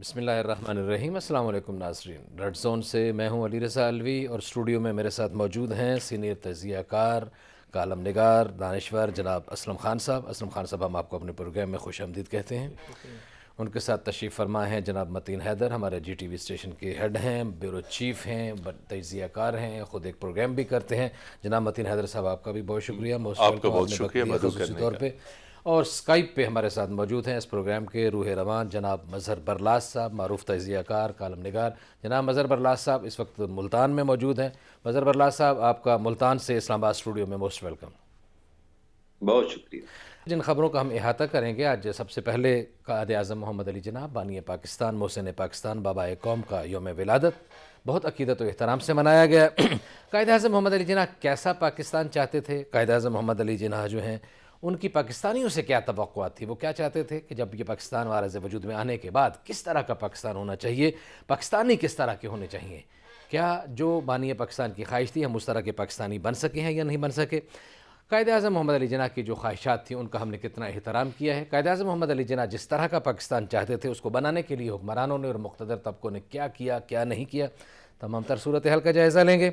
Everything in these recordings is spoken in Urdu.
بسم اللہ الرحمن الرحیم۔ السلام علیکم ناظرین، ریڈ زون سے میں ہوں علی رضا الوی اور اسٹوڈیو میں میرے ساتھ موجود ہیں سینئر تجزیہ کار، کالم نگار، دانشور جناب اسلم خان صاحب۔ اسلم خان صاحب، ہم آپ کو اپنے پروگرام میں خوش آمدید کہتے ہیں۔ ان کے ساتھ تشریف فرما ہیں جناب متین حیدر، ہمارے جی ٹی وی اسٹیشن کے ہیڈ ہیں، بیورو چیف ہیں، تجزیہ کار ہیں، خود ایک پروگرام بھی کرتے ہیں۔ جناب متین حیدر صاحب، آپ کا بھی بہت شکریہ، موسٹ آپ کا ویلکم، آپ بہت نے وقت شکریہ دیا مدعو خصوصی کرنے طور کا۔ پہ۔ اور اسکائپ پہ ہمارے ساتھ موجود ہیں اس پروگرام کے روح رواں جناب مظہر برلاس صاحب، معروف تجزیہ کار، کالم نگار۔ جناب مظہر برلاس صاحب اس وقت ملتان میں موجود ہیں۔ مظہر برلاس صاحب، آپ کا ملتان سے اسلام آباد اسٹوڈیو میں موسٹ ویلکم۔ بہت شکریہ۔ جن خبروں کا ہم احاطہ کریں گے آج، سب سے پہلے قائد اعظم محمد علی جناح بانی پاکستان، محسن پاکستان، بابا قوم کا یوم ولادت بہت عقیدت و احترام سے منایا گیا۔ قائد اعظم محمد علی جناح کیسا پاکستان چاہتے تھے؟ قائد اعظم محمد علی جناح جو ہیں، ان کی پاکستانیوں سے کیا توقعات تھی؟ وہ کیا چاہتے تھے کہ جب یہ پاکستان وارث وجود میں آنے کے بعد کس طرح کا پاکستان ہونا چاہیے، پاکستانی کس طرح کے ہونے چاہیے؟ کیا جو بانی پاکستان کی خواہش تھی ہم اس طرح کے پاکستانی بن سکے ہیں یا نہیں بن سکے؟ قائد اعظم محمد علی جناح کی جو خواہشات تھیں ان کا ہم نے کتنا احترام کیا ہے؟ قائد اعظم محمد علی جناح جس طرح کا پاکستان چاہتے تھے اس کو بنانے کے لیے حکمرانوں نے اور مقتدر طبقوں نے کیا کیا، کیا نہیں کیا، تمام تر صورتحال کا جائزہ لیں گے۔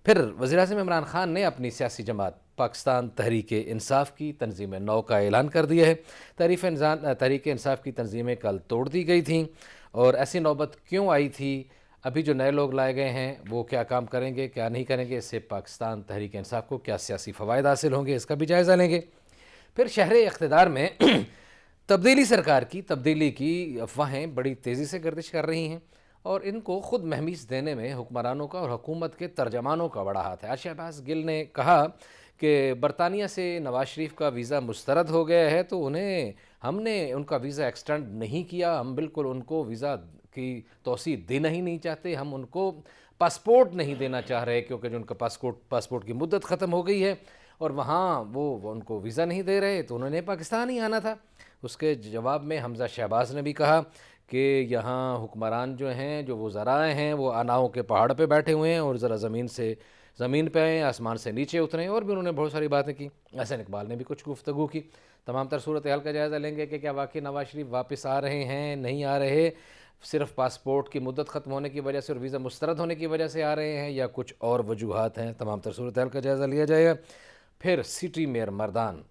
پھر وزیر اعظم عمران خان نے اپنی سیاسی جماعت پاکستان تحریک انصاف کی تنظیم نو کا اعلان کر دیا ہے۔ تحریک انصاف کی تنظیمیں کل توڑ دی گئی تھیں، اور ایسی نوبت کیوں آئی تھی؟ ابھی جو نئے لوگ لائے گئے ہیں وہ کیا کام کریں گے، کیا نہیں کریں گے؟ اس سے پاکستان تحریک انصاف کو کیا سیاسی فوائد حاصل ہوں گے، اس کا بھی جائزہ لیں گے۔ پھر شہر اقتدار میں تبدیلی سرکار کی تبدیلی کی افواہیں بڑی تیزی سے گردش کر رہی ہیں، اور ان کو خود مہمیز دینے میں حکمرانوں کا اور حکومت کے ترجمانوں کا بڑا ہاتھ ہے۔ آج شہباز گل نے کہا کہ برطانیہ سے نواز شریف کا ویزا مسترد ہو گیا ہے، تو ہم نے ان کا ویزا ایکسٹینڈ نہیں کیا، ہم بالکل ان کو ویزا کی توسیع دینا ہی نہیں چاہتے، ہم ان کو پاسپورٹ نہیں دینا چاہ رہے، کیونکہ جو ان کا پاسپورٹ کی مدت ختم ہو گئی ہے اور وہاں وہ ان کو ویزا نہیں دے رہے، تو انہوں نے پاکستان ہی آنا تھا۔ اس کے جواب میں حمزہ شہباز نے بھی کہا کہ یہاں حکمران جو ہیں، جو وزراء ہیں، وہ اناؤں کے پہاڑ پہ بیٹھے ہوئے ہیں، اور ذرا زمین پہ آئیں، آسمان سے نیچے اتریں، اور بھی انہوں نے بہت ساری باتیں کی۔ احسن اقبال نے بھی کچھ گفتگو کی۔ تمام تر صورتحال کا جائزہ لیں گے کہ کیا واقعی نواز شریف واپس آ رہے ہیں، نہیں آ رہے، صرف پاسپورٹ کی مدت ختم ہونے کی وجہ سے اور ویزا مسترد ہونے کی وجہ سے آ رہے ہیں، یا کچھ اور وجوہات ہیں؟ تمام تر صورتحال کا جائزہ لیا جائے گا۔ پھر سٹی میئر مردان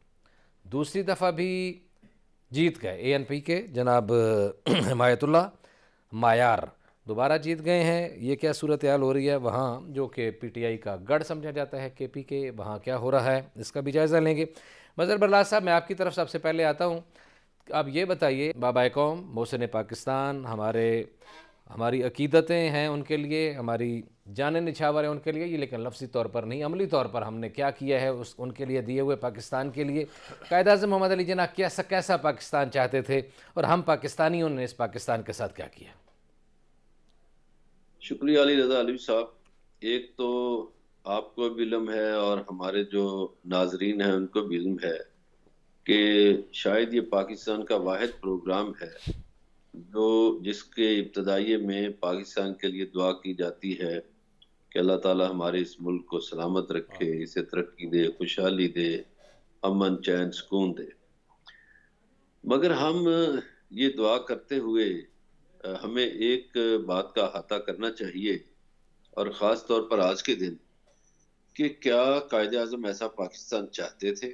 دوسری دفعہ بھی جیت گئے، اے این پی کے جناب حمایت اللہ معیار دوبارہ جیت گئے ہیں۔ یہ کیا صورتحال ہو رہی ہے وہاں، جو کہ پی ٹی آئی کا گڑھ سمجھا جاتا ہے کے پی کے، وہاں کیا ہو رہا ہے، اس کا بھی جائزہ لیں گے۔ مظہر برلاس صاحب، میں آپ کی طرف سب سے پہلے آتا ہوں۔ آپ یہ بتائیے، بابا قوم، محسن پاکستان، ہماری عقیدتیں ہیں ان کے لیے، ہماری جانیں نچھاور ہیں ان کے لیے، یہ لیکن لفظی طور پر نہیں، عملی طور پر ہم نے کیا کیا ہے ان کے لیے دیے ہوئے پاکستان کے لیے؟ قائد اعظم محمد علی جناح کیسا پاکستان چاہتے تھے، اور ہم پاکستانیوں نے اس پاکستان کے ساتھ کیا کیا؟ شکریہ علی رضا الوی صاحب۔ ایک تو آپ کو بھی علم ہے اور ہمارے جو ناظرین ہیں ان کو بھی علم ہے کہ شاید یہ پاکستان کا واحد پروگرام ہے جس کے ابتدائیے میں پاکستان کے لیے دعا کی جاتی ہے کہ اللہ تعالی ہمارے اس ملک کو سلامت رکھے، اسے ترقی دے، خوشحالی دے، امن چین سکون دے۔ مگر ہم یہ دعا کرتے ہوئے ہمیں ایک بات کا احاطہ کرنا چاہیے، اور خاص طور پر آج کے دن، کہ کیا قائد اعظم ایسا پاکستان چاہتے تھے؟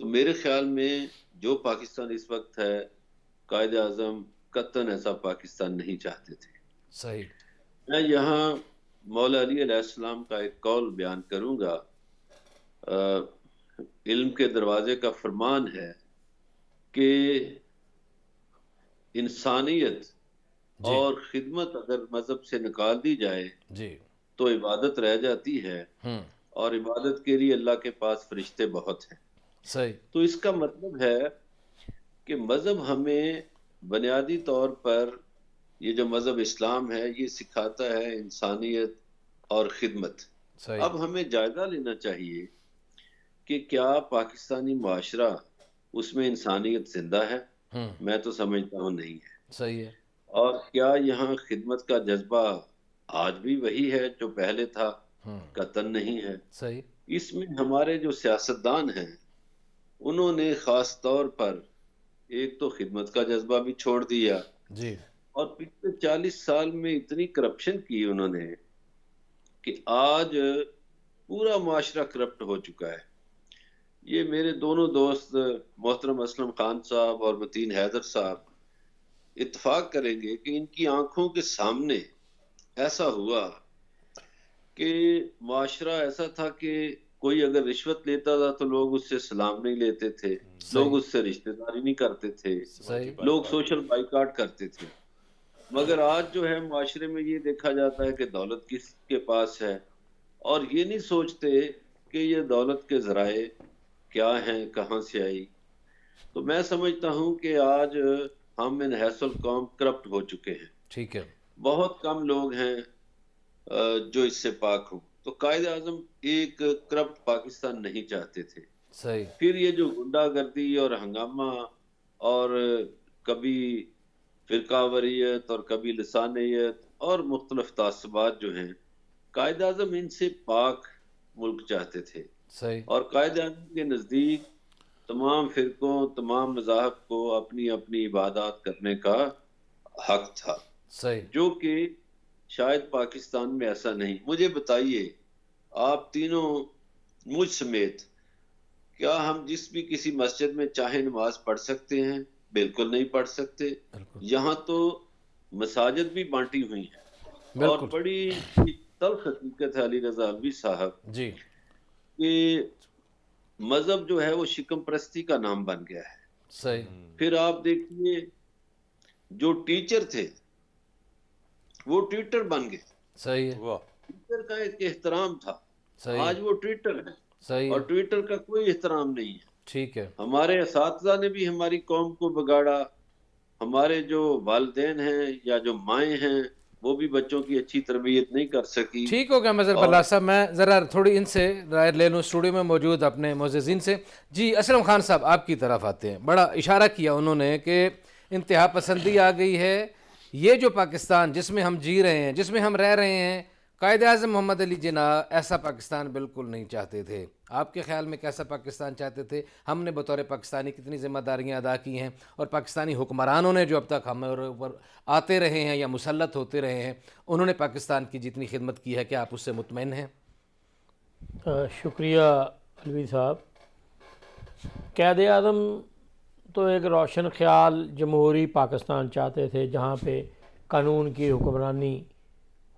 تو میرے خیال میں جو پاکستان اس وقت ہے، قائد اعظم قطعاً ایسا پاکستان نہیں چاہتے تھے۔ صحیح۔ میں یہاں مولا علی علیہ السلام کا ایک قول بیان کروں گا۔ علم کے دروازے کا فرمان ہے کہ انسانیت جی اور خدمت اگر مذہب سے نکال دی جائے جی۔ تو عبادت رہ جاتی ہے، اور عبادت کے لیے اللہ کے پاس فرشتے بہت ہیں۔ صحیح۔ تو اس کا مطلب ہے کہ مذہب ہمیں بنیادی طور پر، یہ جو مذہب اسلام ہے، یہ سکھاتا ہے انسانیت اور خدمت۔ صحیح۔ اب ہمیں جائزہ لینا چاہیے کہ کیا پاکستانی معاشرہ، اس میں انسانیت زندہ ہے؟ میں تو سمجھتا ہوں نہیں ہے۔ صحیح ہے۔ اور کیا یہاں خدمت کا جذبہ آج بھی وہی ہے جو پہلے تھا؟ قطعاً نہیں ہے۔ صحیح۔ اس میں ہمارے جو سیاستدان ہیں انہوں نے خاص طور پر ایک تو خدمت کا جذبہ بھی چھوڑ دیا، جی اور پچھلے 40 سال میں اتنی کرپشن کی انہوں نے کہ آج پورا معاشرہ کرپٹ ہو چکا ہے. یہ میرے دونوں دوست محترم اسلم خان صاحب اور متین حیدر صاحب اتفاق کریں گے کہ ان کی آنکھوں کے سامنے ایسا ہوا کہ معاشرہ ایسا تھا کہ کوئی اگر رشوت لیتا تھا تو لوگ اس سے سلام نہیں لیتے تھے، لوگ اس سے رشتہ داری نہیں کرتے تھے، صحیح. لوگ سوشل بائیکاٹ کرتے تھے. مگر آج جو ہے معاشرے میں یہ دیکھا جاتا ہے کہ دولت کس کے پاس ہے، اور یہ نہیں سوچتے کہ یہ دولت کے ذرائع کیا ہیں، کہاں سے آئی. تو میں سمجھتا ہوں کہ آج ہم ان حیث القوم کرپٹ ہو چکے ہیں. ٹھیک ہے. بہت کم لوگ ہیں جو اس سے پاک ہوں. تو قائد اعظم ایک کرپٹ پاکستان نہیں چاہتے تھے. صحیح. پھر یہ جو گنڈا گردی اور ہنگامہ اور کبھی فرقہ واریت اور کبھی لسانیت اور مختلف تعصبات جو ہیں، قائد اعظم ان سے پاک ملک چاہتے تھے. صحیح. اور قائد اعظم کے نزدیک تمام فرقوں، تمام مذاہب کو اپنی اپنی عبادات کرنے کا حق تھا، صحیح. جو کہ شاید پاکستان میں ایسا نہیں. مجھے بتائیے، آپ تینوں مجھ سمیت، کیا ہم جس بھی کسی مسجد میں چاہے نماز پڑھ سکتے ہیں؟ بالکل نہیں پڑھ سکتے. بالکل. یہاں تو مساجد بھی بانٹی ہوئی ہیں. اور بالکل. بڑی تلخ حقیقت ہے علی رضا الوی صاحب جی. کہ مذہب جو ہے وہ شکم پرستی کا نام بن گیا ہے. صحیح. پھر آپ دیکھیے، جو ٹیچر تھے وہ ٹویٹر بن گئے. صحیح ہے. ٹویٹر کا ایک احترام تھا، صحیح. آج وہ ٹویٹر ہے صحیح اور ہے. ٹویٹر کا کوئی احترام نہیں ہے. ٹھیک ہے. ہمارے اساتذہ نے بھی ہماری قوم کو بگاڑا. ہمارے جو والدین ہیں یا جو مائیں ہیں وہ بھی بچوں کی اچھی تربیت نہیں کر سکی. ٹھیک ہو گیا مظہر اور بلّہ صاحب، میں ذرا تھوڑی ان سے رائے لے لوں اسٹوڈیو میں موجود اپنے معززین سے. جی اسلم خان صاحب، آپ کی طرف آتے ہیں. بڑا اشارہ کیا انہوں نے کہ انتہا پسندی آ گئی ہے. یہ جو پاکستان جس میں ہم جی رہے ہیں، جس میں ہم رہ رہے ہیں، قائد اعظم محمد علی جناح ایسا پاکستان بالکل نہیں چاہتے تھے. آپ کے خیال میں کیسا پاکستان چاہتے تھے؟ ہم نے بطور پاکستانی کتنی ذمہ داریاں ادا کی ہیں، اور پاکستانی حکمرانوں نے جو اب تک ہمارے اوپر آتے رہے ہیں یا مسلط ہوتے رہے ہیں، انہوں نے پاکستان کی جتنی خدمت کی ہے، کیا آپ اس سے مطمئن ہیں؟ شکریہ الوی صاحب. قائد اعظم تو ایک روشن خیال جمہوری پاکستان چاہتے تھے جہاں پہ قانون کی حکمرانی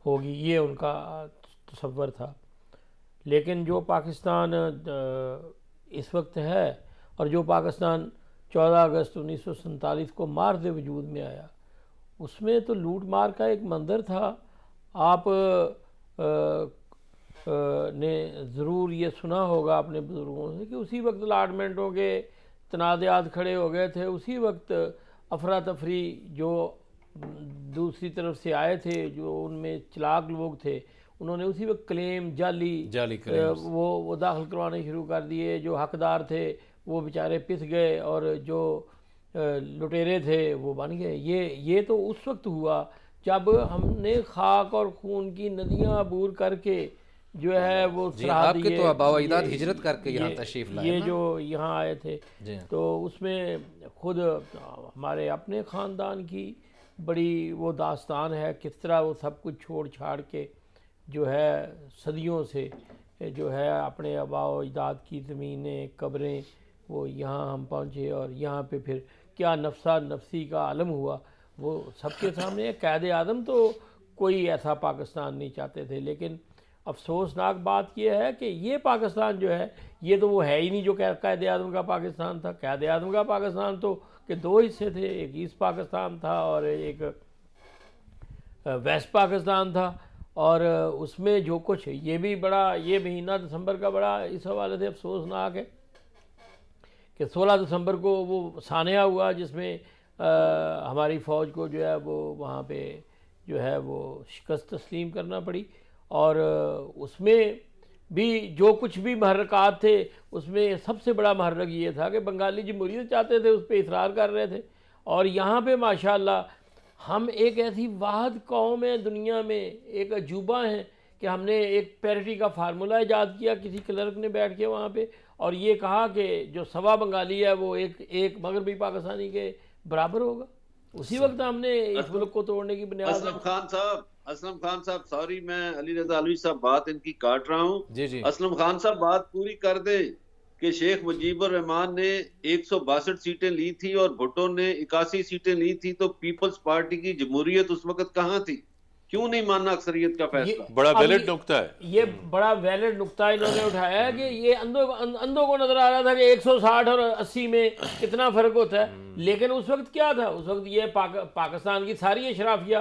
ہوگی، یہ ان کا تصور تھا. لیکن جو پاکستان اس وقت ہے اور جو پاکستان 14 اگست 1947 کو مارد وجود میں آیا، اس میں تو لوٹ مار کا ایک منظر تھا. آپ نے ضرور یہ سنا ہوگا اپنے بزرگوں سے کہ اسی وقت الاٹمنٹوں کے تنازعات کھڑے ہو گئے تھے. اسی وقت افراتفری جو دوسری طرف سے آئے تھے، جو ان میں چلاک لوگ تھے، انہوں نے اسی وقت کلیم جعلی وہ داخل کروانے شروع کر دیے. جو حقدار تھے وہ بیچارے پس گئے اور جو لٹیرے تھے وہ بن گئے. یہ تو اس وقت ہوا جب ہم نے خاک اور خون کی ندیاں عبور کر کے جو ہے وہ آپ کے تو آباء و اجداد ہجرت کر کے یہاں تشریف لائے، یہ جو یہاں آئے تھے، تو اس میں خود ہمارے اپنے خاندان کی بڑی وہ داستان ہے، کس طرح وہ سب کچھ چھوڑ چھاڑ کے جو ہے صدیوں سے جو ہے اپنے آباء و اجداد کی زمینیں، قبریں، وہ یہاں ہم پہنچے، اور یہاں پہ پھر کیا نفسا نفسی کا عالم ہوا وہ سب کے سامنے ہے. قائد اعظم تو کوئی ایسا پاکستان نہیں چاہتے تھے. لیکن افسوسناک بات یہ ہے کہ یہ پاکستان جو ہے یہ تو وہ ہے ہی نہیں جو قائد اعظم کا پاکستان تھا. قائد اعظم کا پاکستان تو کہ دو حصے تھے، ایک ایسٹ پاکستان تھا اور ایک ویسٹ پاکستان تھا. اور اس میں جو کچھ یہ بھی بڑا، یہ مہینہ دسمبر کا بڑا اس حوالے سے افسوسناک ہے کہ 16 دسمبر کو وہ سانحہ ہوا جس میں ہماری فوج کو جو ہے وہ وہاں پہ جو ہے وہ شکست تسلیم کرنا پڑی. اور اس میں بھی جو کچھ بھی محرکات تھے، اس میں سب سے بڑا محرک یہ تھا کہ بنگالی جمہوریت چاہتے تھے، اس پہ اصرار کر رہے تھے. اور یہاں پہ ماشاءاللہ ہم ایک ایسی واحد قوم ہے دنیا میں، ایک عجوبہ ہیں کہ ہم نے ایک پیرٹی کا فارمولہ ایجاد کیا کسی کلرک نے بیٹھ کے وہاں پہ، اور یہ کہا کہ جو سوا بنگالی ہے وہ ایک مغربی پاکستانی کے برابر ہوگا. اسی وقت ہم نے اس ملک کو توڑنے کی بنیاد اسلم خان صاحب سوری میں علی رضا علوی صاحب بات ان کی کاٹ رہا ہوں. جی جی اسلم خان صاحب بات پوری کر دیں کہ شیخ مجیب الرحمان نے 162 سیٹیں لی تھی اور بھٹو نے 81 سیٹیں لی تھی, تو پیپلز پارٹی کی جمہوریت اس وقت کہاں تھی؟ کیوں نہیں ماننا اکثریت کا فیصلہ؟ بڑا ویلڈ نقطہ ہے یہ بڑا ویلڈ نقطہ انہوں نے اٹھایا ہے کہ یہ اندھوں کو نظر آ رہا تھا کہ 160 اور 80 میں کتنا فرق ہوتا ہے, لیکن اس وقت کیا تھا؟ اس وقت یہ پاکستان کی ساری اشرافیہ,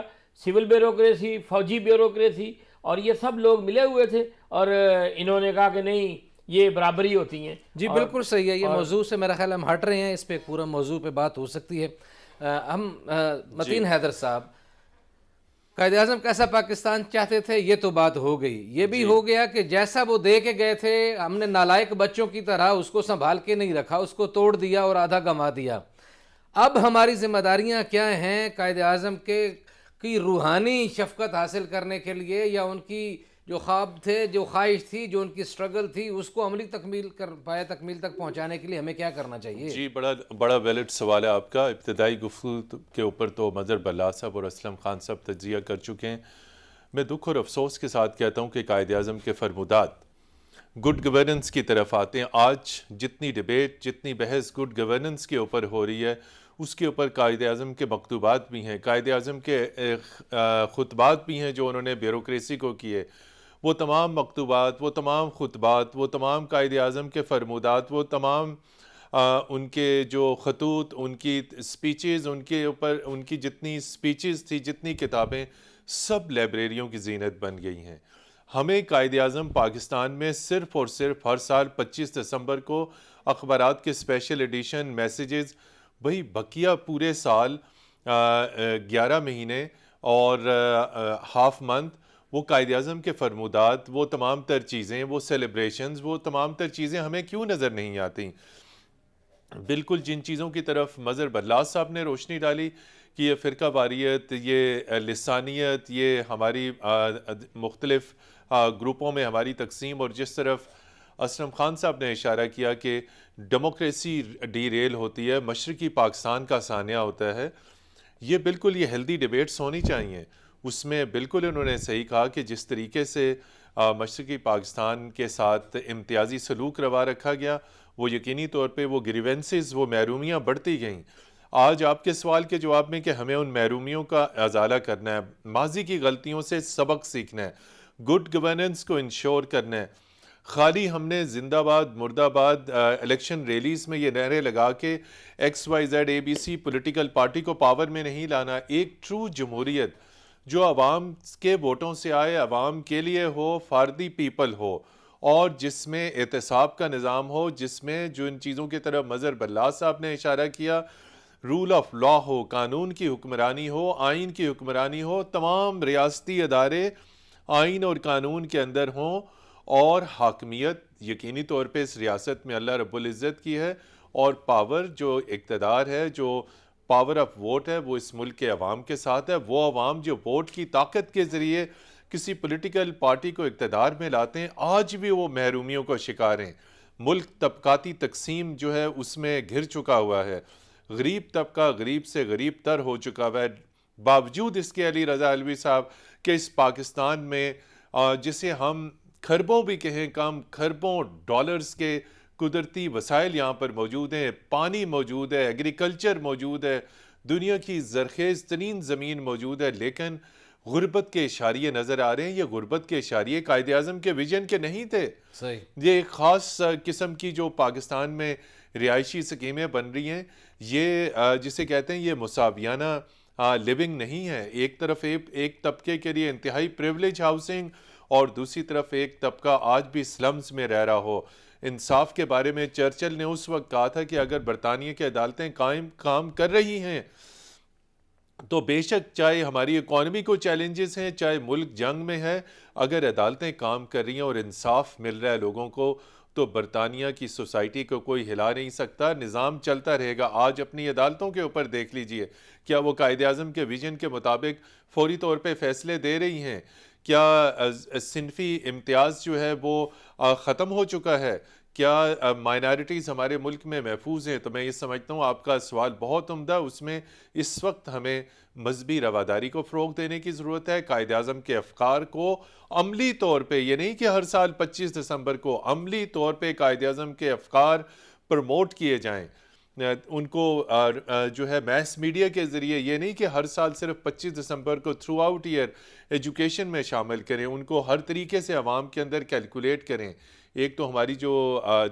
سول بیوروکریسی, فوجی بیوروکریسی اور یہ سب لوگ ملے ہوئے تھے, اور انہوں نے کہا کہ نہیں یہ برابری ہوتی ہیں. جی بالکل صحیح ہے. یہ موضوع سے میرا خیال ہم ہٹ رہے ہیں, اس پہ پورا موضوع پہ بات ہو سکتی ہے. ہم متین حیدر صاحب, قائد اعظم کیسا پاکستان چاہتے تھے یہ تو بات ہو گئی, یہ بھی ہو گیا کہ جیسا وہ دے کے گئے تھے ہم نے نالائق بچوں کی طرح اس کو سنبھال کے نہیں رکھا, اس کو توڑ دیا اور آدھا گنوا دیا. اب ہماری ذمہ داریاں کیا ہیں قائد اعظم کی روحانی شفقت حاصل کرنے کے لیے, یا ان کی جو خواب تھے, جو خواہش تھی, جو ان کی سٹرگل تھی, اس کو عملی تکمیل تک پہنچانے کے لیے ہمیں کیا کرنا چاہیے؟ جی بڑا ویلڈ سوال ہے آپ کا. ابتدائی گفتگو کے اوپر تو مظہر بلال صاحب اور اسلم خان صاحب تجزیہ کر چکے ہیں. میں دکھ اور افسوس کے ساتھ کہتا ہوں کہ قائد اعظم کے فرمودات گڈ گورننس کی طرف آتے ہیں. آج جتنی ڈیبیٹ, جتنی بحث گڈ گورننس کے اوپر ہو رہی ہے, اس کے اوپر قائد اعظم کے مکتوبات بھی ہیں, قائد اعظم کے خطبات بھی ہیں جو انہوں نے بیوروکریسی کو کیے. وہ تمام مکتوبات, وہ تمام خطبات, وہ تمام قائد اعظم کے فرمودات, وہ تمام ان کے جو خطوط, ان کی سپیچز, ان کے اوپر ان کی جتنی سپیچز تھی, جتنی کتابیں, سب لائبریریوں کی زینت بن گئی ہیں. ہمیں قائد اعظم پاکستان میں صرف اور صرف ہر سال 25 دسمبر کو اخبارات کے اسپیشل ایڈیشن, میسیجز, بھئی بقیہ پورے سال 11 مہینے اور ہاف منتھ وہ قائد اعظم کے فرمودات, وہ تمام تر چیزیں, وہ سیلیبریشنز, وہ تمام تر چیزیں ہمیں کیوں نظر نہیں آتی؟ بالکل جن چیزوں کی طرف مظہر بلال صاحب نے روشنی ڈالی کہ یہ فرقہ واریت, یہ لسانیت, یہ ہماری مختلف گروپوں میں ہماری تقسیم, اور جس طرف اسلم خان صاحب نے اشارہ کیا کہ ڈیموکریسی ڈی ریل ہوتی ہے, مشرقی پاکستان کا سانحہ ہوتا ہے, یہ بالکل یہ ہیلدی ڈیبیٹس ہونی چاہیے. اس میں بالکل انہوں نے صحیح کہا کہ جس طریقے سے مشرقی پاکستان کے ساتھ امتیازی سلوک روا رکھا گیا, وہ یقینی طور پہ وہ گریونسز, وہ محرومیاں بڑھتی گئیں. آج آپ کے سوال کے جواب میں کہ ہمیں ان محرومیوں کا ازالہ کرنا ہے, ماضی کی غلطیوں سے سبق سیکھنا ہے, گڈ گورننس کو انشور کرنا ہے. خالی ہم نے زندہ باد مرد آباد الیکشن ریلیز میں یہ نعرے لگا کے XYZ ABC پولیٹیکل پارٹی کو پاور میں نہیں لانا. ایک ٹرو جمہوریت جو عوام کے ووٹوں سے آئے, عوام کے لیے ہو, فار دی پیپل ہو, اور جس میں احتساب کا نظام ہو, جس میں جو ان چیزوں کی طرف مظہر بلال صاحب نے اشارہ کیا, رول آف لا ہو, قانون کی حکمرانی ہو, آئین کی حکمرانی ہو, تمام ریاستی ادارے آئین اور قانون کے اندر ہوں, اور حاکمیت یقینی طور پہ اس ریاست میں اللہ رب العزت کی ہے, اور پاور جو اقتدار ہے, جو پاور آف ووٹ ہے, وہ اس ملک کے عوام کے ساتھ ہے. وہ عوام جو ووٹ کی طاقت کے ذریعے کسی پولیٹیکل پارٹی کو اقتدار میں لاتے ہیں, آج بھی وہ محرومیوں کو شکار ہیں. ملک طبقاتی تقسیم جو ہے اس میں گھر چکا ہوا ہے, غریب طبقہ غریب سے غریب تر ہو چکا ہوا ہے. باوجود اس کے علی رضا علوی صاحب کہ اس پاکستان میں جسے ہم خربوں بھی کہیں کم, خربوں ڈالرز کے قدرتی وسائل یہاں پر موجود ہیں, پانی موجود ہے, ایگریکلچر موجود ہے, دنیا کی زرخیز ترین زمین موجود ہے, لیکن غربت کے اشاریے نظر آ رہے ہیں. یہ غربت کے اشاریے قائد اعظم کے ویژن کے نہیں تھے. صحیح. یہ ایک خاص قسم کی جو پاکستان میں رہائشی سکیمیں بن رہی ہیں, یہ جسے کہتے ہیں یہ مساویانہ لیونگ نہیں ہے. ایک طرف ایک طبقے کے لیے انتہائی پریولیج ہاؤسنگ, اور دوسری طرف ایک طبقہ آج بھی سلمز میں رہ رہا ہو. انصاف کے بارے میں چرچل نے اس وقت کہا تھا کہ اگر برطانیہ کی عدالتیں کام کر رہی ہیں تو بے شک چاہے ہماری اکانومی کو چیلنجز ہیں, چاہے ملک جنگ میں ہے, اگر عدالتیں کام کر رہی ہیں اور انصاف مل رہا ہے لوگوں کو, تو برطانیہ کی سوسائٹی کو کوئی ہلا نہیں سکتا. نظام چلتا رہے گا. آج اپنی عدالتوں کے اوپر دیکھ لیجئے, کیا وہ قائد اعظم کے ویژن کے مطابق فوری طور پہ فیصلے دے رہی ہیں؟ کیا صنفی امتیاز جو ہے وہ ختم ہو چکا ہے؟ کیا مائنارٹیز ہمارے ملک میں محفوظ ہیں؟ تو میں یہ سمجھتا ہوں آپ کا سوال بہت عمدہ، اس میں اس وقت ہمیں مذہبی رواداری کو فروغ دینے کی ضرورت ہے، قائد اعظم کے افکار کو عملی طور پہ، یہ نہیں کہ ہر سال 25 دسمبر کو، عملی طور پہ قائد اعظم کے افکار پروموٹ کیے جائیں، ان کو جو ہے میس میڈیا کے ذریعے، یہ نہیں کہ ہر سال صرف 25 دسمبر کو تھرو آؤٹ ایئر ایجوکیشن میں شامل کریں، ان کو ہر طریقے سے عوام کے اندر کیلکولیٹ کریں۔ ایک تو ہماری جو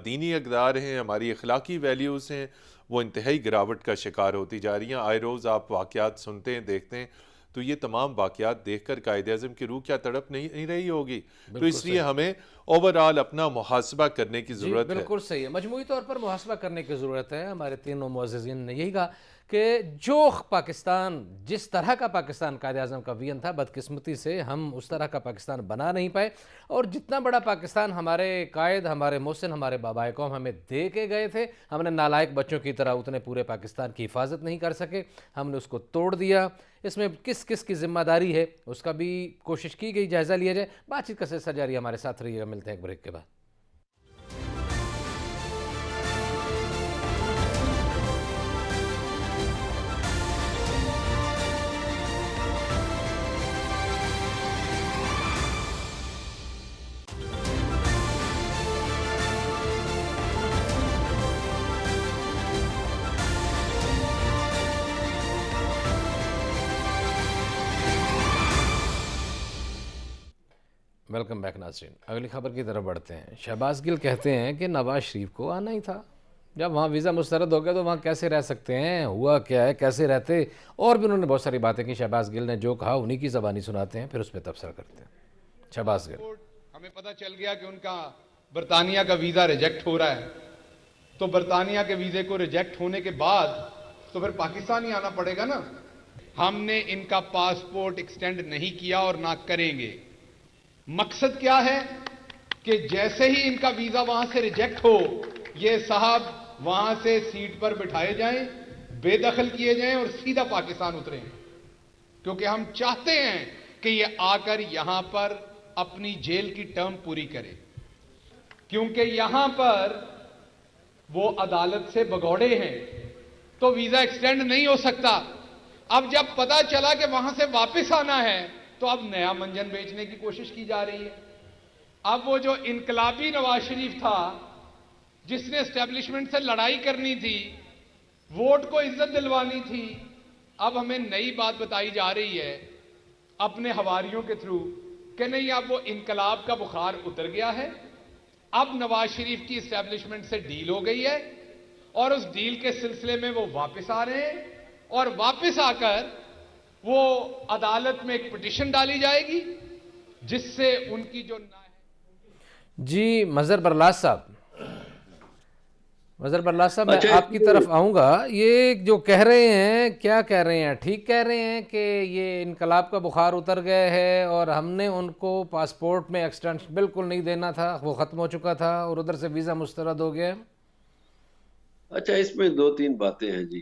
دینی اقدار ہیں، ہماری اخلاقی ویلیوز ہیں، وہ انتہائی گراوٹ کا شکار ہوتی جا رہی ہیں۔ آئے روز آپ واقعات سنتے ہیں، دیکھتے ہیں، تو یہ تمام واقعات دیکھ کر قائد اعظم کی روح کیا تڑپ نہیں رہی ہوگی؟ تو اس لیے ہمیں اوورآل اپنا محاسبہ کرنے کی ضرورت ہے۔ بالکل صحیح ہے، مجموعی طور پر محاسبہ کرنے کی ضرورت ہے۔ ہمارے تینوں معززین نے یہی کہا کہ جو پاکستان، جس طرح کا پاکستان قائد اعظم کا ویژن تھا، بدقسمتی سے ہم اس طرح کا پاکستان بنا نہیں پائے، اور جتنا بڑا پاکستان ہمارے قائد، ہمارے محسن، ہمارے بابائے قوم ہمیں دے کے گئے تھے، ہم نے نالائق بچوں کی طرح اتنے پورے پاکستان کی حفاظت نہیں کر سکے، ہم نے اس کو توڑ دیا۔ اس میں کس کس کی ذمہ داری ہے اس کا بھی کوشش کی گئی، جائزہ لیا جائے۔ بات چیت کا سلسلہ جاری، ہمارے ساتھ رہیے گا، ملتے ہیں ایک بریک کے بعد۔ ویلکم بیک ناظرین، اگلی خبر کی طرف بڑھتے ہیں۔ شہباز گل کہتے ہیں کہ نواز شریف کو آنا ہی تھا، جب وہاں ویزا مسترد ہو گیا تو وہاں کیسے رہ سکتے ہیں، ہوا کیا ہے، کیسے رہتے، اور بھی انہوں نے بہت ساری باتیں کی۔ شہباز گل نے جو کہا انہی کی زبانی سناتے ہیں، پھر اس پہ تبصرہ کرتے ہیں۔ شہباز گل: ہمیں پتہ چل گیا کہ ان کا برطانیہ کا ویزا ریجیکٹ ہو رہا ہے، تو برطانیہ کے ویزے کو ریجیکٹ ہونے کے بعد تو پھر پاکستان ہی آنا پڑے گا نا۔ ہم نے ان کا پاسپورٹ ایکسٹینڈ نہیں کیا اور نہ کریں گے۔ مقصد کیا ہے کہ جیسے ہی ان کا ویزا وہاں سے ریجیکٹ ہو، یہ صاحب وہاں سے سیٹ پر بٹھائے جائیں، بے دخل کیے جائیں اور سیدھا پاکستان اتریں، کیونکہ ہم چاہتے ہیں کہ یہ آ کر یہاں پر اپنی جیل کی ٹرم پوری کرے، کیونکہ یہاں پر وہ عدالت سے بگوڑے ہیں تو ویزا ایکسٹینڈ نہیں ہو سکتا۔ اب جب پتا چلا کہ وہاں سے واپس آنا ہے تو اب نیا منجن بیچنے کی کوشش کی جا رہی ہے۔ اب وہ جو انقلابی نواز شریف تھا، جس نے اسٹیبلشمنٹ سے لڑائی کرنی تھی، ووٹ کو عزت دلوانی تھی، اب ہمیں نئی بات بتائی جا رہی ہے اپنے حواریوں کے تھرو کہ نہیں، اب وہ انقلاب کا بخار اتر گیا ہے، اب نواز شریف کی اسٹیبلشمنٹ سے ڈیل ہو گئی ہے، اور اس ڈیل کے سلسلے میں وہ واپس آ رہے ہیں، اور واپس آ کر وہ عدالت میں ایک پٹیشن ڈالی جائے گی جس سے ان کی جو جی مظہر برلاس صاحب، میں آپ کی طرف آؤں گا۔ یہ جو کہہ رہے ہیں، کیا کہہ رہے ہیں؟ ٹھیک کہہ رہے ہیں کہ یہ انقلاب کا بخار اتر گیا ہے اور ہم نے ان کو پاسپورٹ میں ایکسٹینشن بالکل نہیں دینا تھا، وہ ختم ہو چکا تھا اور ادھر سے ویزا مسترد ہو گیا؟ اچھا، اس میں دو تین باتیں ہیں جی۔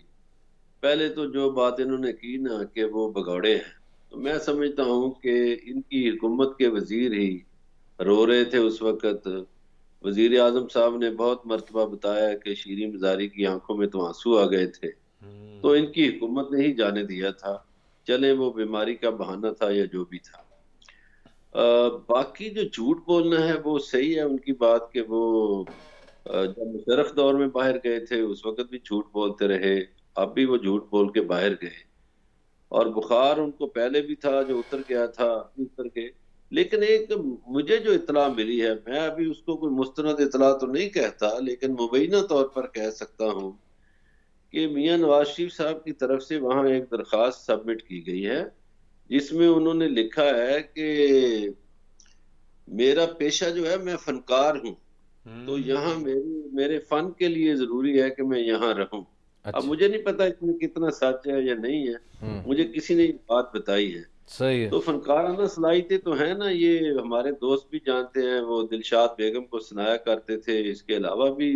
پہلے تو جو بات انہوں نے کی نا کہ وہ بگوڑے ہیں، تو میں سمجھتا ہوں کہ ان کی حکومت کے وزیر ہی رو رہے تھے اس وقت۔ وزیر اعظم صاحب نے بہت مرتبہ بتایا کہ شیریں مزاری کی آنکھوں میں تو آنسو آ گئے تھے، تو ان کی حکومت نے ہی جانے دیا تھا، چلیں وہ بیماری کا بہانہ تھا یا جو بھی تھا۔ باقی جو جھوٹ بولنا ہے وہ صحیح ہے ان کی بات، کہ وہ جب مشرف دور میں باہر گئے تھے اس وقت بھی جھوٹ بولتے رہے، اب بھی وہ جھوٹ بول کے باہر گئے، اور بخار ان کو پہلے بھی تھا جو اتر گیا تھا، اتر کے۔ لیکن ایک مجھے جو اطلاع ملی ہے، میں ابھی اس کو کوئی مستند اطلاع تو نہیں کہتا، لیکن مبینہ طور پر کہہ سکتا ہوں کہ میاں نواز شریف صاحب کی طرف سے وہاں ایک درخواست سبمٹ کی گئی ہے جس میں انہوں نے لکھا ہے کہ میرا پیشہ جو ہے، میں فنکار ہوں، تو یہاں میرے فن کے لیے ضروری ہے کہ میں یہاں رہوں۔ اب مجھے نہیں پتا اس میں کتنا سچ ہے یا نہیں ہے، مجھے کسی نے یہ بات بتائی ہے۔ صحیح ہے، تو فنکارانہ صلاحیتیں تو ہیں نا، یہ ہمارے دوست بھی جانتے ہیں، وہ دلشاد بیگم کو سنایا کرتے تھے، اس کے علاوہ بھی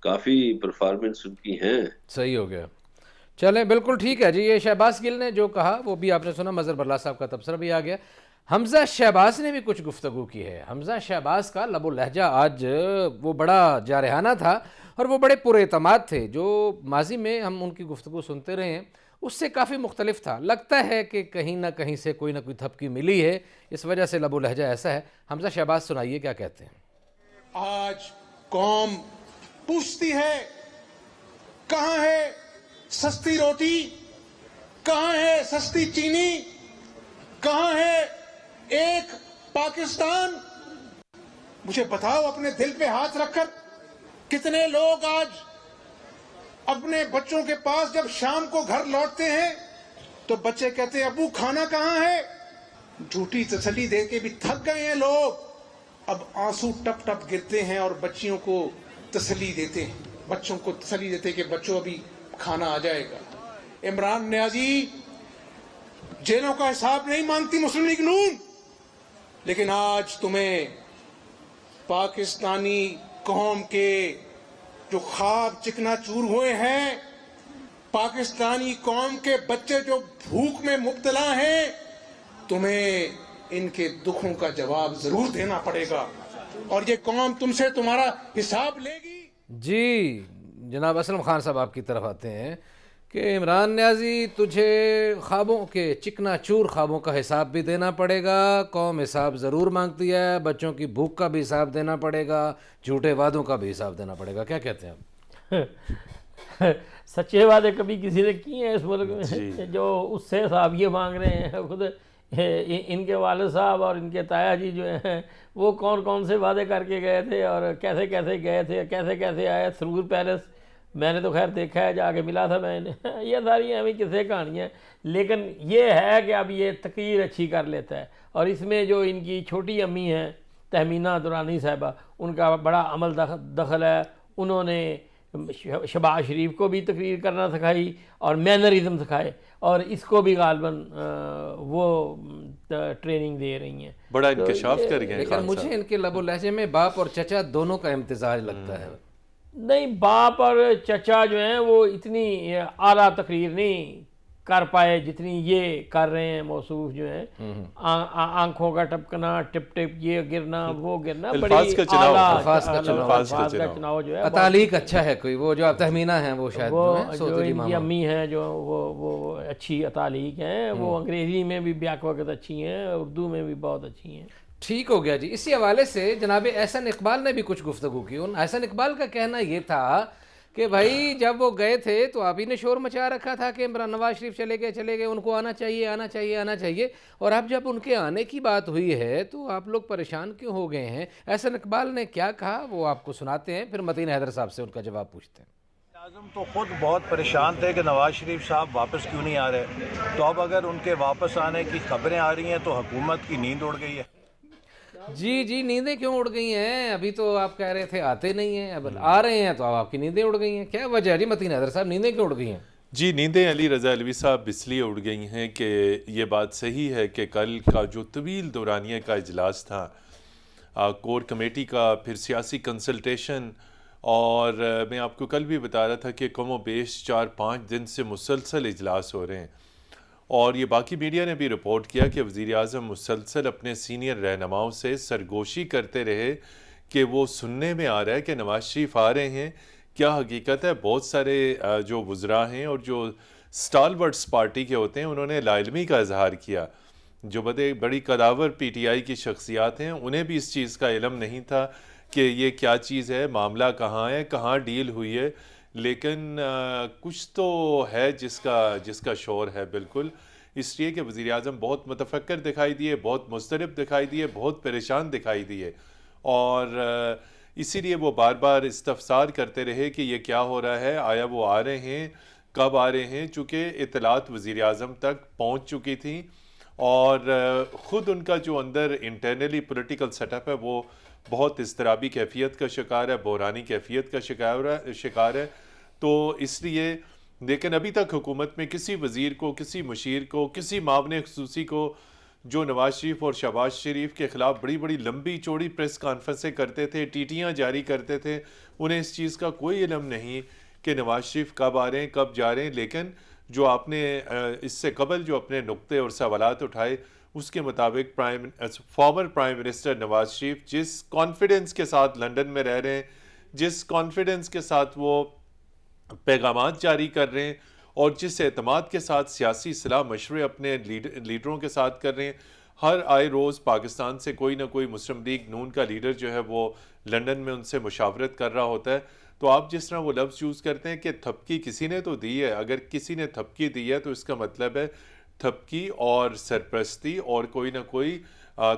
کافی پرفارمنس ان کی ہیں۔ صحیح ہو گیا، چلیں بالکل ٹھیک ہے جی۔ یہ شہباز گل نے جو کہا وہ بھی آپ نے سنا، مظہر برلاس صاحب کا تبصرہ بھی آ گیا۔ حمزہ شہباز نے بھی کچھ گفتگو کی ہے. حمزہ شہباز کا لب و لہجہ آج وہ بڑا جارحانہ تھا اور وہ بڑے پر اعتماد تھے. جو ماضی میں ہم ان کی گفتگو سنتے رہے ہیں اس سے کافی مختلف تھا. لگتا ہے کہ کہیں نہ کہیں سے کوئی نہ کوئی تھپکی ملی ہے, اس وجہ سے لب و لہجہ ایسا ہے. حمزہ شہباز سنائیے کیا کہتے ہیں. آج قوم پوچھتی ہے کہاں ہے سستی روٹی, کہاں ہے سستی چینی, کہاں ہے ایک پاکستان. مجھے بتاؤ اپنے دل پہ ہاتھ رکھ کر کتنے لوگ آج اپنے بچوں کے پاس جب شام کو گھر لوٹتے ہیں تو بچے کہتے ہیں ابو کھانا کہاں ہے. جھوٹی تسلی دے کے بھی تھک گئے ہیں لوگ, اب آنسو ٹپ ٹپ گرتے ہیں اور بچیوں کو تسلی دیتے ہیں, بچوں کو تسلی دیتے کہ بچوں ابھی کھانا آ جائے گا. عمران نیازی جیلوں کا حساب نہیں مانگتی مسلم لیگ نون, لیکن آج تمہیں پاکستانی قوم کے جو خواب چکنا چور ہوئے ہیں, پاکستانی قوم کے بچے جو بھوک میں مبتلا ہیں, تمہیں ان کے دکھوں کا جواب ضرور دینا پڑے گا اور یہ قوم تم سے تمہارا حساب لے گی. جی جناب اسلم خان صاحب آپ کی طرف آتے ہیں کہ عمران نیازی تجھے خوابوں کے چکنا چور خوابوں کا حساب بھی دینا پڑے گا, قوم حساب ضرور مانگتی ہے, بچوں کی بھوک کا بھی حساب دینا پڑے گا, جھوٹے وعدوں کا بھی حساب دینا پڑے گا. کیا کہتے ہیں آپ؟ سچے وعدے کبھی کسی نے کیے ہیں اس ملک میں جو اس سے حساب یہ مانگ رہے ہیں؟ خود ان کے والد صاحب اور ان کے تایا جی جو ہیں وہ کون کون سے وعدے کر کے گئے تھے اور کیسے کیسے گئے تھے, کیسے کیسے آئے. سرور پیلس میں نے تو خیر دیکھا ہے, جا کے ملا تھا میں نے. یہ ساری ہمیں کسے کہانیاں, لیکن یہ ہے کہ اب یہ تقریر اچھی کر لیتا ہے اور اس میں جو ان کی چھوٹی امی ہیں تہمینہ درانی صاحبہ, ان کا بڑا عمل دخل ہے. انہوں نے شہباز شریف کو بھی تقریر کرنا سکھائی اور مینرزم سکھائے, اور اس کو بھی غالباً وہ ٹریننگ دے رہی ہیں. بڑا انکشاف کر گئے. لیکن مجھے ان کے لب و لہجے میں باپ اور چچا دونوں کا امتزاج لگتا ہے. نہیں, باپ اور چچا جو ہیں وہ اتنی اعلیٰ تقریر نہیں کر پائے جتنی یہ کر رہے ہیں. موصوف جو ہیں آنکھوں کا ٹپکنا, ٹپ ٹپ یہ گرنا وہ گرنا, الفاظ کا چناؤ جو ہے تعلیق اچھا ہے کوئی. وہ جو تہمینہ ہیں وہ شاید جو ان کی امی ہیں جو وہ اچھی تعلیق ہیں, وہ انگریزی میں بھی بیک وقت اچھی ہیں, اردو میں بھی بہت اچھی ہیں. ٹھیک ہو گیا جی. اسی حوالے سے جناب احسن اقبال نے بھی کچھ گفتگو کی. احسن اقبال کا کہنا یہ تھا کہ بھائی جب وہ گئے تھے تو آپ ہی نے شور مچا رکھا تھا کہ عمران نواز شریف چلے گئے, ان کو آنا چاہیے, اور اب جب ان کے آنے کی بات ہوئی ہے تو آپ لوگ پریشان کیوں ہو گئے ہیں. احسن اقبال نے کیا کہا وہ آپ کو سناتے ہیں, پھر متین حیدر صاحب سے ان کا جواب پوچھتے ہیں. اعظم تو خود بہت پریشان تھے کہ نواز شریف صاحب واپس کیوں نہیں آ رہے, تو اب اگر ان کے واپس آنے کی خبریں آ رہی ہیں تو حکومت کی نیند اڑ گئی ہے. جی نیندیں کیوں اڑ گئی ہیں؟ ابھی تو آپ کہہ رہے تھے آتے نہیں ہیں, اب آ رہے ہیں تو اب آپ کی نیندیں اڑ گئی ہیں. کیا وجہ ہے جی متین حیدر صاحب, نیندیں کیوں اڑ گئی ہیں؟ جی نیندیں علی رضا علوی صاحب اس لیے اڑ گئی ہیں کہ یہ بات صحیح ہے کہ کل کا جو طویل دورانیہ کا اجلاس تھا کور کمیٹی کا, پھر سیاسی کنسلٹیشن, اور میں آپ کو کل بھی بتا رہا تھا کہ کم و بیش 4-5 دن سے مسلسل اجلاس ہو رہے ہیں, اور یہ باقی میڈیا نے بھی رپورٹ کیا کہ وزیر اعظم مسلسل اپنے سینئر رہنماؤں سے سرگوشی کرتے رہے کہ وہ سننے میں آ رہا ہے کہ نواز شریف آ رہے ہیں. کیا حقیقت ہے؟ بہت سارے جو وزراء ہیں اور جو سٹالورٹس پارٹی کے ہوتے ہیں انہوں نے لا علمی کا اظہار کیا. جو بڑی قداور پی ٹی آئی کی شخصیات ہیں انہیں بھی اس چیز کا علم نہیں تھا کہ یہ کیا چیز ہے, معاملہ کہاں ہے, کہاں ڈیل ہوئی ہے. لیکن کچھ تو ہے جس کا شور ہے بالکل, اس لیے کہ وزیر اعظم بہت متفکر دکھائی دیے, بہت مضطرب دکھائی دیے, بہت پریشان دکھائی دیے, اور اسی لیے وہ بار بار استفسار کرتے رہے کہ یہ کیا ہو رہا ہے, آیا وہ آ رہے ہیں, کب آ رہے ہیں. چونکہ اطلاعات وزیر اعظم تک پہنچ چکی تھیں اور خود ان کا جو اندر انٹرنلی پولیٹیکل سیٹ اپ ہے وہ بہت اضطرابی کیفیت کا شکار ہے, بحرانی کیفیت کا شکار ہے. تو اس لیے لیکن ابھی تک حکومت میں کسی وزیر کو, کسی مشیر کو, کسی معاون خصوصی کو جو نواز شریف اور شہباز شریف کے خلاف بڑی بڑی لمبی چوڑی پریس کانفرنسیں کرتے تھے, ٹیٹیاں جاری کرتے تھے, انہیں اس چیز کا کوئی علم نہیں کہ نواز شریف کب آ رہے ہیں, کب جا رہے ہیں. لیکن جو آپ نے اس سے قبل جو اپنے نقطے اور سوالات اٹھائے اس کے مطابق former prime minister Nawaz Sharif جس کانفیڈنس کے ساتھ لندن میں رہ رہے ہیں، جس کانفیڈنس کے ساتھ وہ پیغامات جاری کر رہے ہیں، اور جس اعتماد کے ساتھ سیاسی صلاح مشورے اپنے لیڈروں کے ساتھ کر رہے ہیں، ہر آئے روز پاکستان سے کوئی نہ کوئی مسلم لیگ نون کا لیڈر جو ہے وہ لندن میں ان سے مشاورت کر رہا ہوتا ہے. تو آپ جس طرح وہ لفظ یوز کرتے ہیں کہ تھپکی کسی نے تو دی ہے، اگر کسی نے تھپکی دی ہے تو اس کا مطلب ہے تھپکی اور سرپرستی اور کوئی نہ کوئی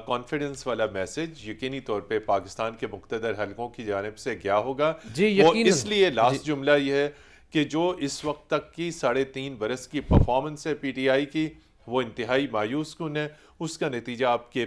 کانفیڈنس والا میسج یقینی طور پہ پاکستان کے مقتدر حلقوں کی جانب سے گیا ہوگا. وہ اس لیے لاسٹ جملہ یہ ہے کہ جو اس وقت تک کی 3.5 برس کی پرفارمنس ہے پی ٹی آئی کی، وہ انتہائی مایوس کن ہے. اس کا نتیجہ آپ کے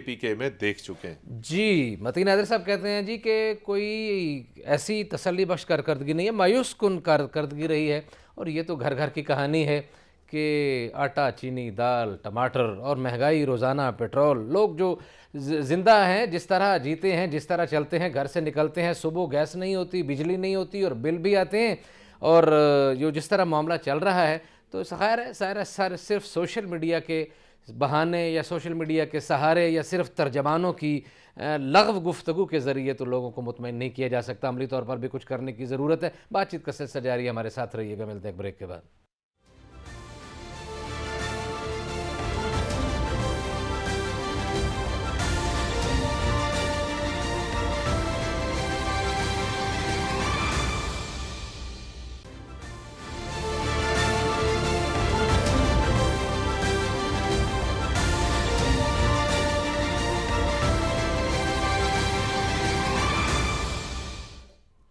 پی کے میں دیکھ چکے ہیں. جی متین حیدر صاحب کہتے ہیں جی کہ کوئی ایسی تسلی بخش کارکردگی نہیں ہے، مایوس کن کارکردگی رہی ہے. اور یہ تو گھر گھر کی کہانی ہے کہ آٹا، چینی، دال، ٹماٹر اور مہنگائی، روزانہ پیٹرول، لوگ جو زندہ ہیں، جس طرح جیتے ہیں، جس طرح چلتے ہیں، گھر سے نکلتے ہیں، صبح گیس نہیں ہوتی، بجلی نہیں ہوتی اور بل بھی آتے ہیں، اور جو جس طرح معاملہ چل رہا ہے تو خیر ہے صرف سوشل میڈیا کے بہانے یا سوشل میڈیا کے سہارے یا صرف ترجمانوں کی لغو گفتگو کے ذریعے تو لوگوں کو مطمئن نہیں کیا جا سکتا. عملی طور پر بھی کچھ کرنے کی ضرورت ہے. بات چیت کا سلسلہ جاری ہے، ہمارے ساتھ رہیے گا. ملتے ہیں ایک بریک کے بعد.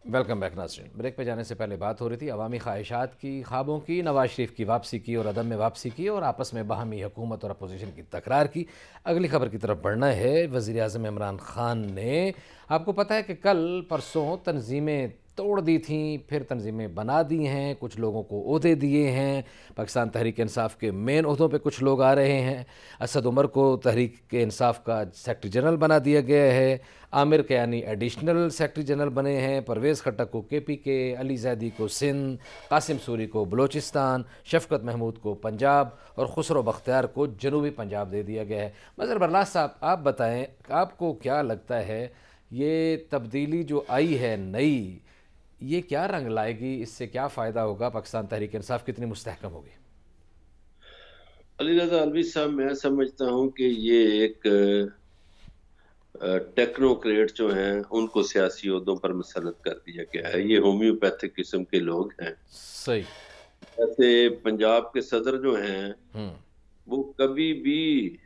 ویلکم بیک ناظرین. بریک پہ جانے سے پہلے بات ہو رہی تھی عوامی خواہشات کی، خوابوں کی، نواز شریف کی واپسی کی اور عدم میں واپسی کی، اور آپس میں باہمی حکومت اور اپوزیشن کی تکرار کی. اگلی خبر کی طرف بڑھنا ہے. وزیر اعظم عمران خان نے، آپ کو پتہ ہے کہ کل پرسوں تنظیمیں توڑ دی تھیں، پھر تنظیمیں بنا دی ہیں، کچھ لوگوں کو عہدے دیے ہیں. پاکستان تحریک انصاف کے مین عہدوں پہ کچھ لوگ آ رہے ہیں. اسد عمر کو تحریک انصاف کا سیکرٹری جنرل بنا دیا گیا ہے. عامر کیانی ایڈیشنل سیکرٹری جنرل بنے ہیں. پرویز خٹک کو کے پی کے، علی زیدی کو سندھ، قاسم سوری کو بلوچستان، شفقت محمود کو پنجاب اور خسرو بختیار کو جنوبی پنجاب دے دیا گیا ہے. مظہر برلاس صاحب آپ بتائیں، آپ کو کیا لگتا ہے یہ تبدیلی جو آئی ہے نئی، یہ کیا رنگ لائے گی؟ اس سے کیا فائدہ ہوگا؟ پاکستان تحریک انصاف کتنی مستحکم ہوگی؟ علی رضا الوی صاحب، میں سمجھتا ہوں کہ یہ ایک ٹیکنوکریٹ جو ہیں ان کو سیاسی عہدوں پر مسلط کر دیا گیا ہے. یہ ہومیوپیتھک قسم کے لوگ ہیں. صحیح. ایسے پنجاب کے صدر جو ہیں وہ کبھی بھی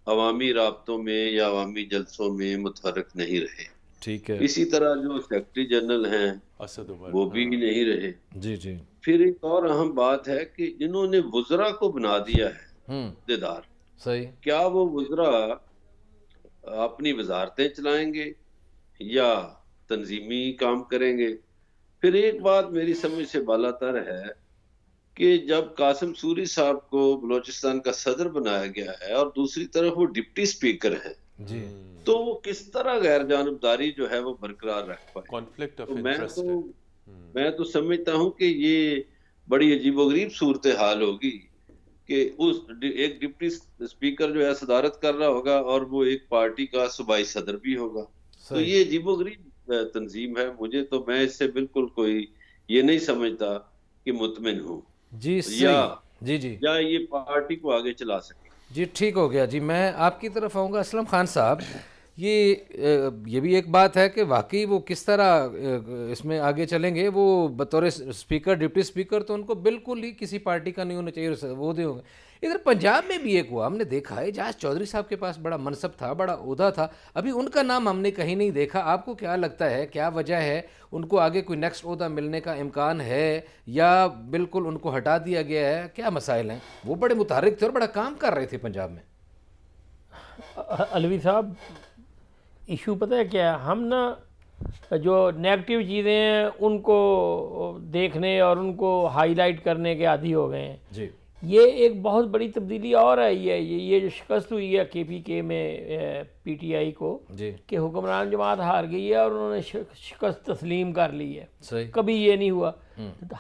عوامی رابطوں میں یا عوامی جلسوں میں متحرک نہیں رہے. ٹھیک ہے. اسی طرح جو سیکرٹری جنرل ہیں اسد عمر وہ بھی نہیں رہے. جی جی. پھر ایک اور اہم بات ہے کہ انہوں نے وزراء کو بنا دیا ہے عہدیدار. صحیح. کیا وہ وزراء اپنی وزارتیں چلائیں گے یا تنظیمی کام کریں گے؟ پھر ایک بات میری سمجھ سے بالاتر ہے کہ جب قاسم سوری صاحب کو بلوچستان کا صدر بنایا گیا ہے اور دوسری طرف وہ ڈپٹی سپیکر ہیں، جی، تو وہ کس طرح غیر جانبداری جو ہے وہ برقرار رکھ پائے؟ کانفلکٹ آف تو انٹرسٹ ہے. میں تو سمجھتا ہوں کہ یہ بڑی عجیب و غریب صورتحال ہوگی کہ اس ایک ڈپٹی سپیکر جو ہے صدارت کر رہا ہوگا اور وہ ایک پارٹی کا صوبائی صدر بھی ہوگا. تو یہ عجیب و غریب تنظیم ہے. مجھے تو میں اس سے بالکل کوئی یہ نہیں سمجھتا کہ مطمئن ہوں جی یا یہ پارٹی کو آگے چلا سکے. جی ٹھیک ہو گیا. جی میں آپ کی طرف آؤں گا. اسلم خان صاحب، یہ بھی ایک بات ہے کہ واقعی وہ کس طرح اس میں آگے چلیں گے. وہ بطور اسپیکر، ڈپٹی اسپیکر تو ان کو بالکل ہی کسی پارٹی کا نہیں ہونا چاہیے، وہ دے ہوں گے. ادھر پنجاب میں بھی ایک ہوا، ہم نے دیکھا ہے اعجاز چودھری صاحب کے پاس بڑا منصب تھا، بڑا عہدہ تھا، ابھی ان کا نام ہم نے کہیں نہیں دیکھا. آپ کو کیا لگتا ہے کیا وجہ ہے؟ ان کو آگے کوئی نیکسٹ عہدہ ملنے کا امکان ہے یا بالکل ان کو ہٹا دیا گیا ہے؟ کیا مسائل ہیں؟ وہ بڑے متحرک تھے اور بڑا کام کر رہے تھے پنجاب میں. الوی صاحب، ایشو پتہ ہے کیا ہے؟ ہم نا جو نیگیٹو چیزیں ہیں ان کو دیکھنے اور ان کو ہائی لائٹ کرنے کے عادی ہو گئے ہیں. جی، یہ ایک بہت بڑی تبدیلی اور آئی ہے. یہ جو شکست ہوئی ہے کے پی کے میں پی ٹی آئی کو، جی، کہ حکمران جماعت ہار گئی ہے اور انہوں نے شکست تسلیم کر لی ہے. صحیح. کبھی یہ نہیں ہوا.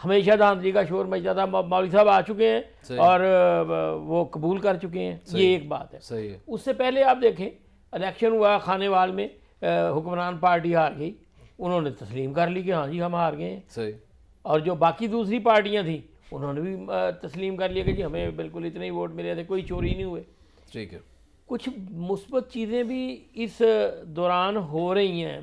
ہمیشہ دھاندلی کا شور مچتا تھا. مولوی صاحب آ چکے ہیں اور وہ قبول کر چکے ہیں, یہ ایک بات ہے. صحیح ہے. اس سے پہلے آپ دیکھیں الیکشن ہوا خانے وال میں, حکمران پارٹی ہار گئی, انہوں نے تسلیم کر لی کہ ہاں جی ہم ہار گئے ہیں. صحیح. اور جو باقی دوسری پارٹیاں تھیں انہوں نے بھی تسلیم کر لیا کہ جی ہمیں بالکل اتنے ہی ووٹ ملے تھے, کوئی چوری نہیں ہوئے. ٹھیک ہے. کچھ مثبت چیزیں بھی اس دوران ہو رہی ہیں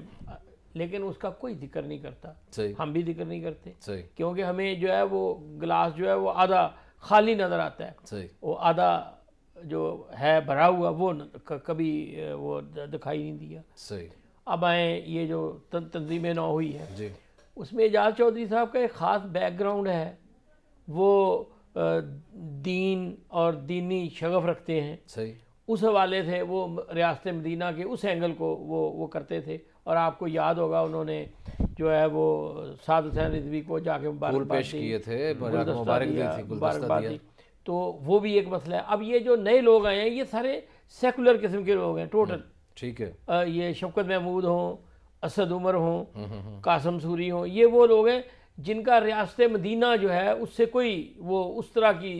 لیکن اس کا کوئی ذکر نہیں کرتا. صحیح. ہم بھی ذکر نہیں کرتے صحیح. کیونکہ ہمیں جو ہے وہ گلاس جو ہے وہ آدھا خالی نظر آتا ہے, صحیح. وہ آدھا جو ہے بھرا ہوا وہ کبھی وہ دکھائی نہیں دیا. صحیح. اب آئیں یہ جو تنظیم نو ہوئی ہے جی. اس میں اعجاز چودھری صاحب کا ایک خاص بیک گراؤنڈ ہے, وہ دین اور دینی شغف رکھتے ہیں. صحیح. اس حوالے سے وہ ریاست مدینہ کے اس اینگل کو وہ کرتے تھے. اور آپ کو یاد ہوگا انہوں نے جو ہے وہ سعد حسین رضوی کو جا کے پھول پیش کیے تھے, مبارک دی تھی, گلدستہ دیا. تو وہ بھی ایک مسئلہ ہے. اب یہ جو نئے لوگ آئے ہیں یہ سارے سیکولر قسم کے لوگ ہیں ٹوٹل. ٹھیک ہے. یہ شفقت محمود ہوں, اسد عمر ہوں, قاسم سوری ہوں, یہ وہ لوگ ہیں جن کا ریاست مدینہ جو ہے اس سے کوئی وہ اس طرح کی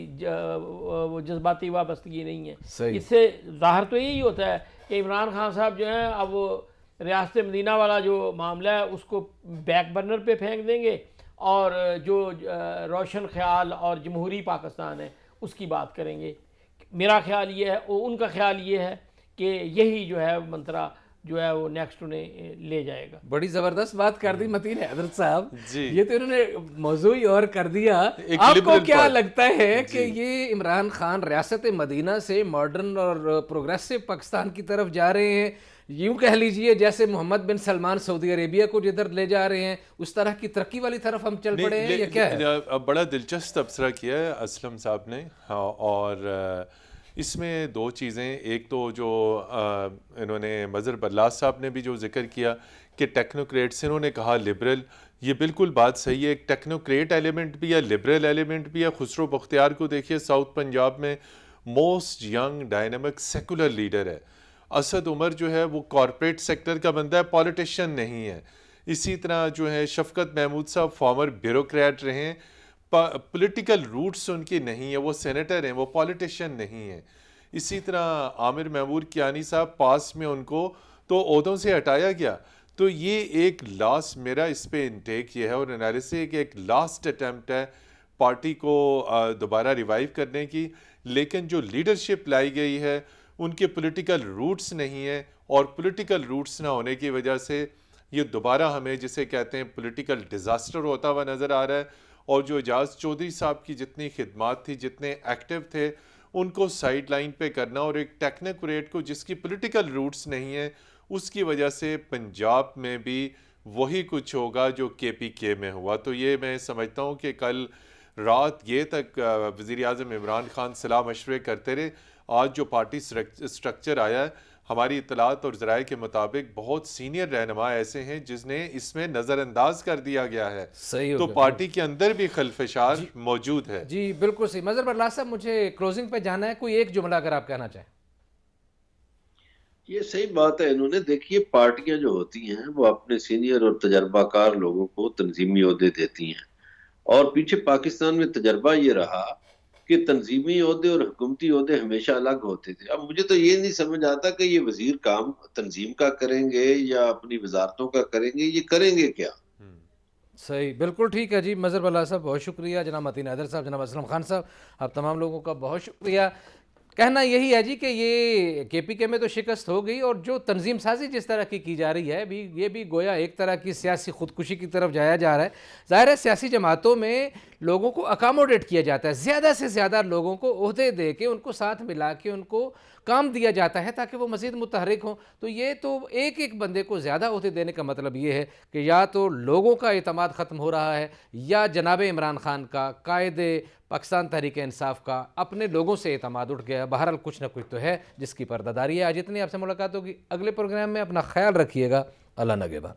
وہ جذباتی وابستگی نہیں ہے. اس سے ظاہر تو یہی ہوتا ہے کہ عمران خان صاحب جو ہیں اب وہ ریاست مدینہ والا جو معاملہ ہے اس کو بیک برنر پہ پھینک دیں گے اور جو روشن خیال اور جمہوری پاکستان ہے اس کی بات کریں گے. میرا خیال یہ ہے, ان کا خیال یہ ہے کہ یہی جو ہے منترا جو ہے وہ نیکسٹ انہیں لے جائے گا. بڑی زبردست بات کر دی متین حضرت صاحب. جی. یہ تو انہوں نے موضوع ہی اور کر دیا. آپ کو کیا لگتا ہے کہ یہ عمران خان ریاست مدینہ سے ماڈرن اور پروگریسو پاکستان کی طرف جا رہے ہیں, یوں کہہ لیجئے جیسے محمد بن سلمان سعودی عربیہ کو جدھر لے جا رہے ہیں اس طرح کی ترقی والی طرف ہم چل پڑے ہیں, یا کیا ہے؟ بڑا دلچسپ تبصرہ کیا ہے اسلم صاحب نے. اور اس میں دو چیزیں, ایک تو جو انہوں نے مظہر بلاس صاحب نے بھی جو ذکر کیا کہ ٹیکنوکریٹس, انہوں نے کہا لبرل, یہ بالکل بات صحیح ہے. ایک ٹیکنوکریٹ ایلیمنٹ بھی ہے, لبرل ایلیمنٹ بھی ہے. خسرو بختیار کو دیکھیے ساؤتھ پنجاب میں most young dynamic secular leader ہے. اسد عمر جو ہے وہ کارپوریٹ سیکٹر کا بندہ ہے, پولیٹیشین نہیں ہے. اسی طرح جو ہے شفقت محمود صاحب فارمر بیوروکریٹ رہے ہیں, پولیٹیکل روٹس ان کی نہیں ہے, وہ سینیٹر ہیں, وہ پولیٹیشین نہیں ہیں. اسی طرح عامر محمود کیانی صاحب پاس میں ان کو تو عہدوں سے ہٹایا گیا. تو یہ ایک لاسٹ, میرا اس پہ انٹیک یہ ہے اور انالیسس کہ ایک لاسٹ اٹیمپٹ ہے پارٹی کو دوبارہ ریوائیو کرنے کی, لیکن جو لیڈرشپ لائی گئی ہے ان کے پولیٹیکل روٹس نہیں ہیں, اور پولیٹیکل روٹس نہ ہونے کی وجہ سے یہ دوبارہ ہمیں جسے کہتے ہیں پولیٹیکل ڈیزاسٹر ہوتا ہوا نظر آ رہا ہے. اور جو اعجاز چودھری صاحب کی جتنی خدمات تھی, جتنے ایکٹیو تھے, ان کو سائیڈ لائن پہ کرنا, اور ایک ٹیکنوکریٹ کو جس کی پولیٹیکل روٹس نہیں ہیں اس کی وجہ سے پنجاب میں بھی وہی کچھ ہوگا جو KPK میں ہوا. تو یہ میں سمجھتا ہوں کہ کل رات یہ تک وزیر اعظم عمران خان صلاح مشورے کرتے رہے. آج جو پارٹی سٹرکچر آیا ہے, ہماری اطلاعات اور ذرائع کے مطابق بہت سینئر رہنما ایسے ہیں جس نے اس میں نظر انداز کر دیا گیا ہے. تو پارٹی کے اندر بھی خلفشار موجود ہے. جی بالکل صحیح. مظہر بلاس صاحب مجھے کلوزنگ پہ جانا ہے, کوئی ایک جملہ اگر آپ کہنا چاہیں. یہ صحیح بات ہے. انہوں نے دیکھیے پارٹیاں جو ہوتی ہیں وہ اپنے سینئر اور تجربہ کار لوگوں کو تنظیمی عہدے دیتی ہیں, اور پیچھے پاکستان میں تجربہ یہ رہا کہ تنظیمی عہدے اور حکومتی عہدے ہمیشہ الگ ہوتے تھے. اب مجھے تو یہ نہیں سمجھ آتا کہ یہ وزیر کام تنظیم کا کریں گے یا اپنی وزارتوں کا کریں گے, یہ کریں گے کیا؟ صحیح, بالکل ٹھیک ہے جی. مظہر بلاس صاحب بہت شکریہ, جناب متین حیدر صاحب, جناب اسلم خان صاحب, آپ تمام لوگوں کا بہت شکریہ. کہنا یہی ہے جی کہ یہ KPK میں تو شکست ہو گئی, اور جو تنظیم سازی جس طرح کی جا رہی ہے یہ بھی گویا ایک طرح کی سیاسی خودکشی کی طرف جایا جا رہا ہے. ظاہر ہے سیاسی جماعتوں میں لوگوں کو اکاموڈیٹ کیا جاتا ہے, زیادہ سے زیادہ لوگوں کو عہدے دے کے ان کو ساتھ ملا کے ان کو کام دیا جاتا ہے تاکہ وہ مزید متحرک ہوں. تو یہ تو ایک بندے کو زیادہ عہدے دینے کا مطلب یہ ہے کہ یا تو لوگوں کا اعتماد ختم ہو رہا ہے, یا جناب عمران خان کا, قائد پاکستان تحریک انصاف کا اپنے لوگوں سے اعتماد اٹھ گیا. بہرحال کچھ نہ کچھ تو ہے جس کی پردہ داری ہے. آج اتنی آپ سے ملاقات ہوگی, اگلے پروگرام میں اپنا خیال رکھیے گا. اللہ نگہبان.